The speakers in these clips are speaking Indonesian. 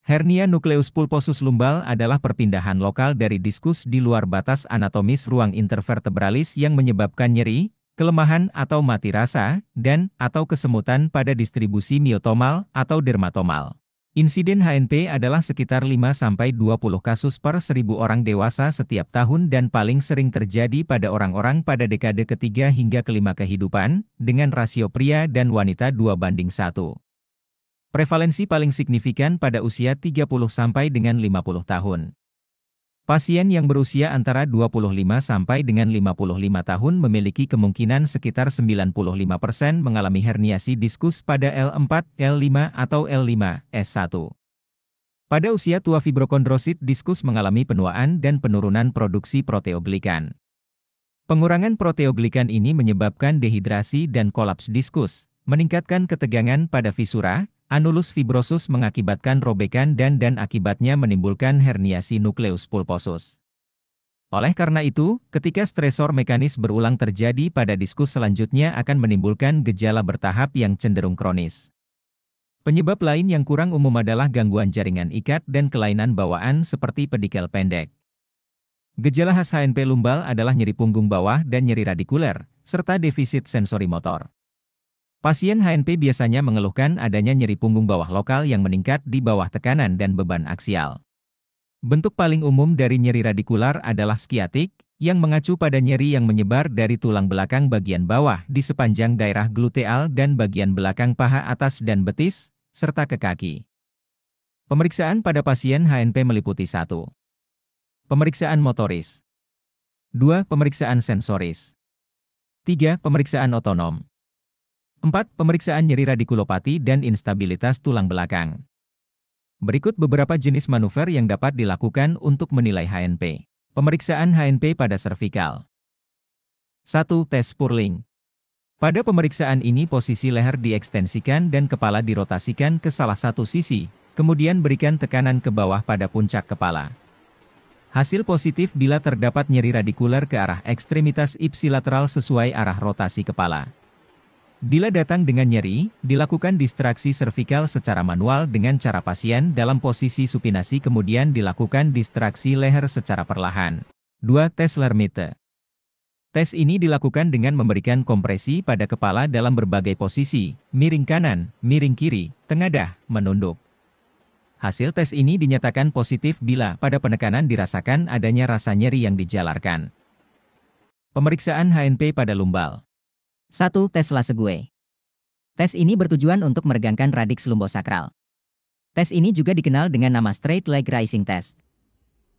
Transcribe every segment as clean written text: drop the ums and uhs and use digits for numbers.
Hernia nukleus pulposus lumbal adalah perpindahan lokal dari diskus di luar batas anatomis ruang intervertebralis yang menyebabkan nyeri, kelemahan atau mati rasa, dan/atau kesemutan pada distribusi miotomal atau dermatomal. Insiden HNP adalah sekitar 5-20 kasus per 1.000 orang dewasa setiap tahun dan paling sering terjadi pada orang-orang pada dekade ketiga hingga kelima kehidupan, dengan rasio pria dan wanita 2:1. Prevalensi paling signifikan pada usia 30 sampai dengan 50 tahun. Pasien yang berusia antara 25 sampai dengan 55 tahun memiliki kemungkinan sekitar 95% mengalami herniasi diskus pada L4, L5 atau L5S1. Pada usia tua fibrokondrosit diskus mengalami penuaan dan penurunan produksi proteoglikan. Pengurangan proteoglikan ini menyebabkan dehidrasi dan kolaps diskus, meningkatkan ketegangan pada visura, anulus fibrosus mengakibatkan robekan dan akibatnya menimbulkan herniasi nukleus pulposus. Oleh karena itu, ketika stresor mekanis berulang terjadi pada diskus selanjutnya akan menimbulkan gejala bertahap yang cenderung kronis. Penyebab lain yang kurang umum adalah gangguan jaringan ikat dan kelainan bawaan seperti pedikel pendek. Gejala khas HNP lumbal adalah nyeri punggung bawah dan nyeri radikuler, serta defisit sensori motor. Pasien HNP biasanya mengeluhkan adanya nyeri punggung bawah lokal yang meningkat di bawah tekanan dan beban aksial. Bentuk paling umum dari nyeri radikular adalah skiatik, yang mengacu pada nyeri yang menyebar dari tulang belakang bagian bawah di sepanjang daerah gluteal dan bagian belakang paha atas dan betis, serta ke kaki. Pemeriksaan pada pasien HNP meliputi 1. Pemeriksaan motoris. 2. Pemeriksaan sensoris. 3. Pemeriksaan otonom. 4. Pemeriksaan nyeri radikulopati dan instabilitas tulang belakang. Berikut beberapa jenis manuver yang dapat dilakukan untuk menilai HNP. Pemeriksaan HNP pada servikal. 1. Tes Spurling. Pada pemeriksaan ini posisi leher diekstensikan dan kepala dirotasikan ke salah satu sisi, kemudian berikan tekanan ke bawah pada puncak kepala. Hasil positif bila terdapat nyeri radikular ke arah ekstremitas ipsilateral sesuai arah rotasi kepala. Bila datang dengan nyeri, dilakukan distraksi servikal secara manual dengan cara pasien dalam posisi supinasi kemudian dilakukan distraksi leher secara perlahan. 2. Tes Lermite. Tes ini dilakukan dengan memberikan kompresi pada kepala dalam berbagai posisi, miring kanan, miring kiri, tengadah, menunduk. Hasil tes ini dinyatakan positif bila pada penekanan dirasakan adanya rasa nyeri yang dijalarkan. Pemeriksaan HNP pada lumbal. 1. Tes Lasegue. Tes ini bertujuan untuk meregangkan radiks lumbosakral. Tes ini juga dikenal dengan nama Straight Leg Rising Test.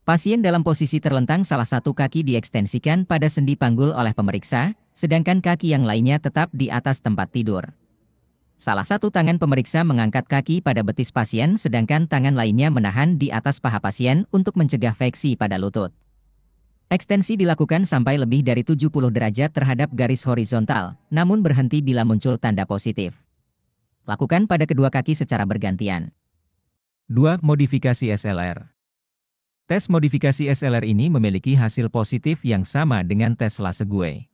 Pasien dalam posisi terlentang salah satu kaki diekstensikan pada sendi panggul oleh pemeriksa, sedangkan kaki yang lainnya tetap di atas tempat tidur. Salah satu tangan pemeriksa mengangkat kaki pada betis pasien sedangkan tangan lainnya menahan di atas paha pasien untuk mencegah fleksi pada lutut. Ekstensi dilakukan sampai lebih dari 70 derajat terhadap garis horizontal, namun berhenti bila muncul tanda positif. Lakukan pada kedua kaki secara bergantian. 2. Modifikasi SLR. Tes modifikasi SLR ini memiliki hasil positif yang sama dengan tes Lasegue.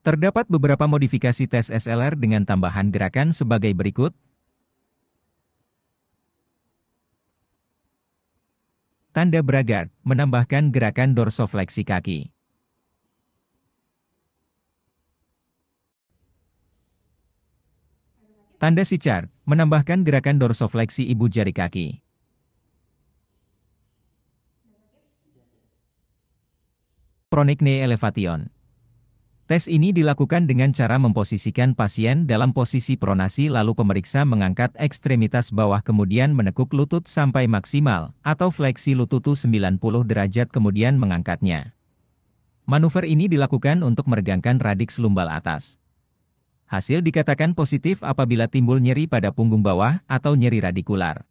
Terdapat beberapa modifikasi tes SLR dengan tambahan gerakan sebagai berikut. Tanda Bragard, menambahkan gerakan dorsofleksi kaki. Tanda Sichard, menambahkan gerakan dorsofleksi ibu jari kaki. Chronic knee elevation. Tes ini dilakukan dengan cara memposisikan pasien dalam posisi pronasi lalu pemeriksa mengangkat ekstremitas bawah kemudian menekuk lutut sampai maksimal, atau fleksi lutut 90 derajat kemudian mengangkatnya. Manuver ini dilakukan untuk meregangkan radiks lumbal atas. Hasil dikatakan positif apabila timbul nyeri pada punggung bawah atau nyeri radikular.